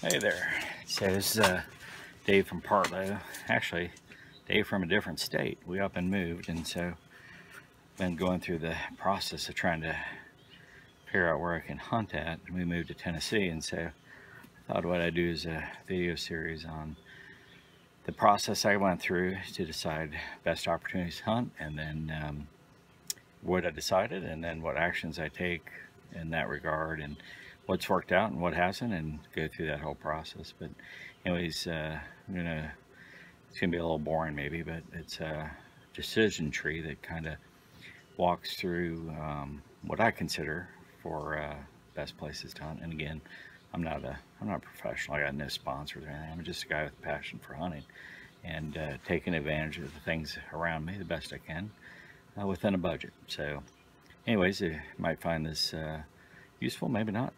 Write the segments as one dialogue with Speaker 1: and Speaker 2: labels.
Speaker 1: Hey there. So this is Dave from Partlow. Actually, Dave from a different state. We up and moved, and so been going through the process of trying to figure out where I can hunt at. We moved to Tennessee, and so I thought what I'd do is a video series on the process I went through to decide best opportunities to hunt, and then what I decided, and then what actions I take in that regard, and what's worked out and what hasn't, and go through that whole process. But anyways, it's gonna be a little boring maybe, but it's a decision tree that kind of walks through what I consider for best places to hunt. And again, I'm not a professional. I got no sponsors or anything. I'm just a guy with a passion for hunting and taking advantage of the things around me the best I can within a budget. So anyways, you might find this useful, maybe not.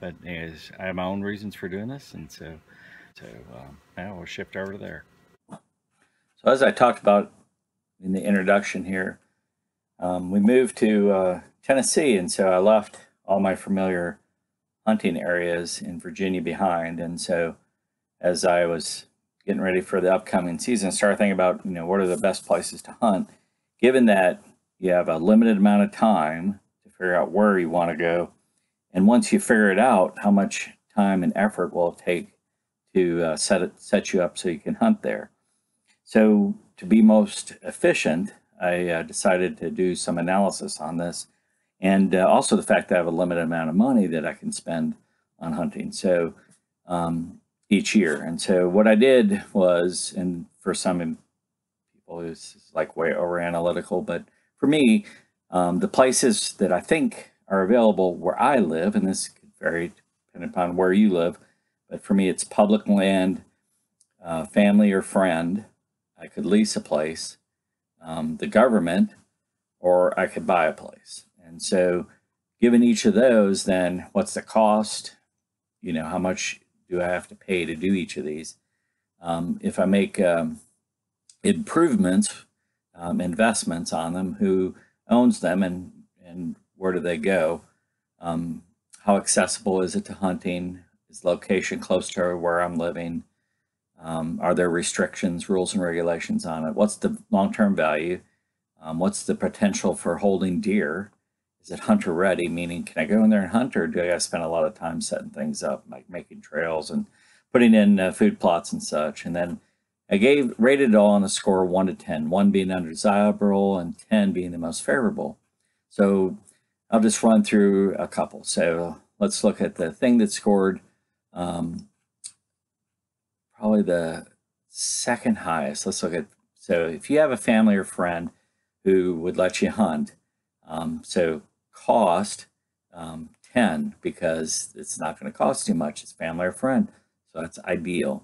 Speaker 1: But anyways, I have my own reasons for doing this, and so now we'll shift over to there. So as I talked about in the introduction here, we moved to Tennessee, and so I left all my familiar hunting areas in Virginia behind. And so as I was getting ready for the upcoming season, I started thinking about, what are the best places to hunt, given that you have a limited amount of time to figure out where you want to go. And once you figure it out, how much time and effort will it take to set you up so you can hunt there. So to be most efficient, I decided to do some analysis on this, and also the fact that I have a limited amount of money that I can spend on hunting. So each year. And so what I did was, and for some people it's like way over analytical, but for me, the places that I think are available where I live, and this could vary depending upon where you live, but for me it's public land, family or friend. I could lease a place, the government, or I could buy a place. And so given each of those, then what's the cost? How much do I have to pay to do each of these? If I make improvements, investments on them, who owns them, and where do they go? How accessible is it to hunting? Is location close to where I'm living? Are there restrictions, rules, and regulations on it? What's the long-term value? What's the potential for holding deer? Is it hunter ready? Meaning, can I go in there and hunt, or do I spend a lot of time setting things up, like making trails and putting in food plots and such? And then I rated it all on a score of 1 to 10, 1 being undesirable and 10 being the most favorable. So I'll just run through a couple. So let's look at the thing that scored probably the second highest. Let's look at, so if you have a family or friend who would let you hunt, so cost 10, because it's not going to cost too much. It's family or friend, so that's ideal.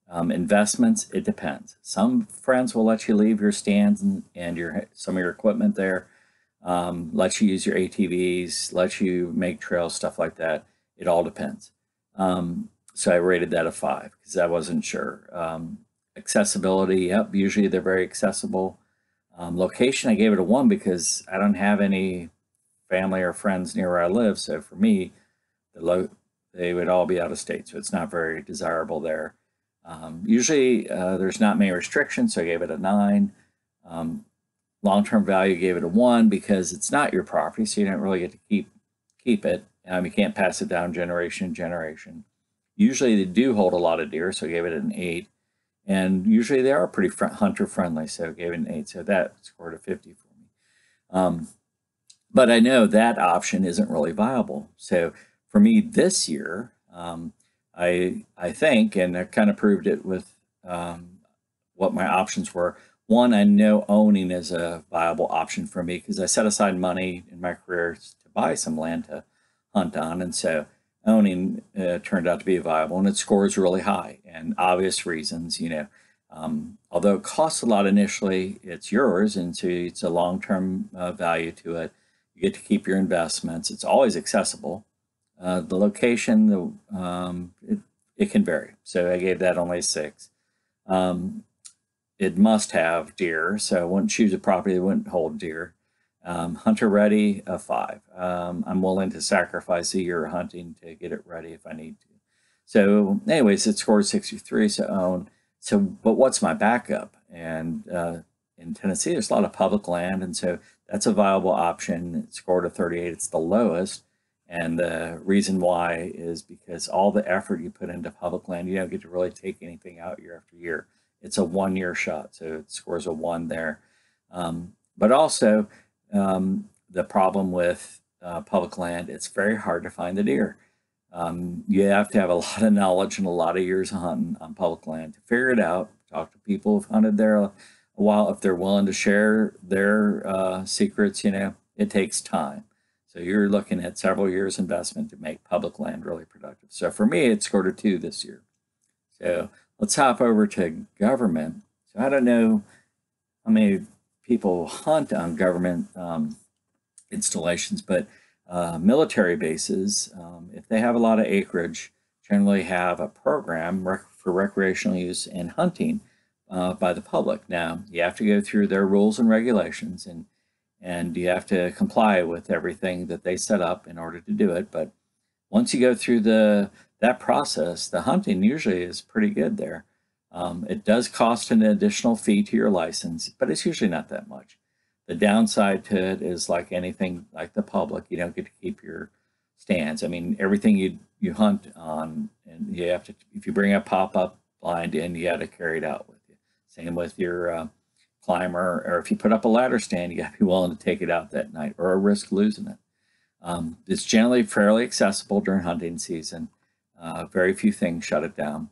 Speaker 1: Investments, it depends. Some friends will let you leave your stands and some of your equipment there, let you use your ATVs, let you make trails, stuff like that. It all depends. So I rated that a 5 because I wasn't sure. Accessibility, yep, usually they're very accessible. Location, I gave it a 1 because I don't have any family or friends near where I live. So for me, they would all be out of state. So it's not very desirable there. Usually there's not many restrictions, so I gave it a 9. Long-term value, gave it a 1 because it's not your property, so you don't really get to keep it. You can't pass it down generation to generation. Usually they do hold a lot of deer, so I gave it an 8. And usually they are pretty hunter friendly, so I gave it an 8. So that scored a 50 for me. But I know that option isn't really viable. So for me this year, I think, and I kind of proved it with what my options were. One, I know owning is a viable option for me because I set aside money in my career to buy some land to hunt on. And so owning turned out to be viable, and it scores really high, and obvious reasons. Although it costs a lot initially, it's yours, and so it's a long-term value to it. You get to keep your investments. It's always accessible. The location, it can vary. So I gave that only a 6. It must have deer, so I wouldn't choose a property that wouldn't hold deer. Hunter ready, a 5. I'm willing to sacrifice a year of hunting to get it ready if I need to.
Speaker 2: So anyways, it scored 63, so own. So, but what's my backup? And in Tennessee, there's a lot of public land, and so that's a viable option. It scored a 38. It's the lowest. And the reason why is because all the effort you put into public land, you don't get to really take anything out year after year. It's a 1 year shot, so it scores a 1 there. But also, the problem with public land, it's very hard to find the deer. You have to have a lot of knowledge and a lot of years of hunting on public land to figure it out. Talk to people who've hunted there a while. If they're willing to share their secrets, it takes time. So you're looking at several years investment to make public land really productive. So for me, it scored a 2 this year. So let's hop over to government. So I don't know how many people hunt on government installations, but military bases, if they have a lot of acreage, generally have a program for recreational use and hunting by the public. Now, you have to go through their rules and regulations, and you have to comply with everything that they set up in order to do it. But once you go through that process, the hunting usually is pretty good there. It does cost an additional fee to your license, but it's usually not that much. The downside to it is like anything like the public, you don't get to keep your stands. I mean, everything you hunt on, and you have to, if you bring a pop-up blind in, you got to carry it out with you. Same with your climber, or if you put up a ladder stand, you got to be willing to take it out that night or risk losing it. It's generally fairly accessible during hunting season. Very few things shut it down.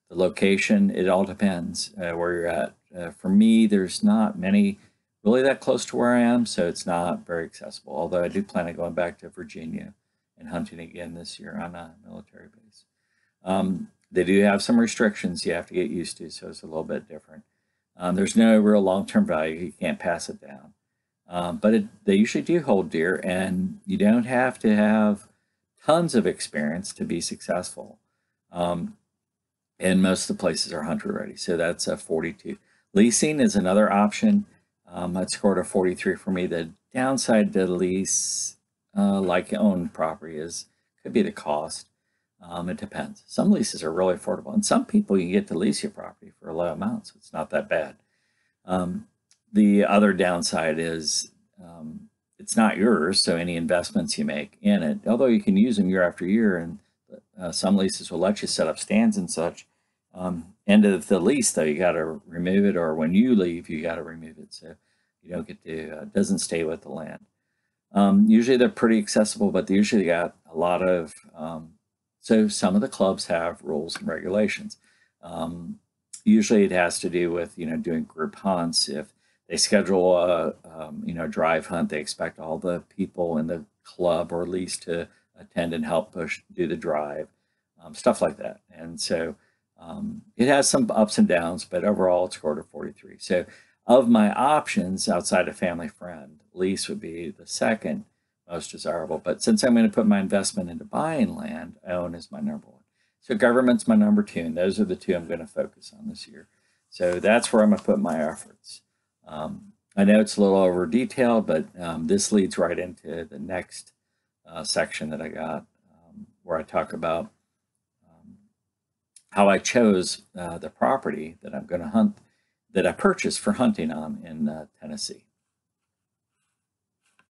Speaker 2: The location, it all depends where you're at. For me, there's not many really that close to where I am, so it's not very accessible. Although I do plan on going back to Virginia and hunting again this year on a military base. They do have some restrictions you have to get used to, so it's a little bit different. There's no real long-term value. You can't pass it down. But they usually do hold deer, and you don't have to have tons of experience to be successful. And most of the places are hunter ready, so that's a 42. Leasing is another option. That scored a 43 for me. The downside to lease, like owned property, could be the cost. It depends. Some leases are really affordable, and some people you get to lease your property for a low amount, so it's not that bad. The other downside is it's not yours, so any investments you make in it, although you can use them year after year, and some leases will let you set up stands and such. End of the lease, though, you got to remove it, or when you leave, you got to remove it, so you don't get to, doesn't stay with the land. Usually they're pretty accessible, but they usually got a lot of, so some of the clubs have rules and regulations. Usually it has to do with, doing group hunts. If they schedule a, drive hunt, they expect all the people in the club or lease to attend and help do the drive, stuff like that. And so it has some ups and downs, but overall it scored a 43. So of my options outside of family friend, lease would be the second most desirable. But since I'm going to put my investment into buying land, own is my number one. So government's my number two, and those are the two I'm going to focus on this year. So that's where I'm going to put my efforts. I know it's a little over detailed, but this leads right into the next section that I got, where I talk about how I chose the property that I'm going to hunt, that I purchased for hunting on in Tennessee.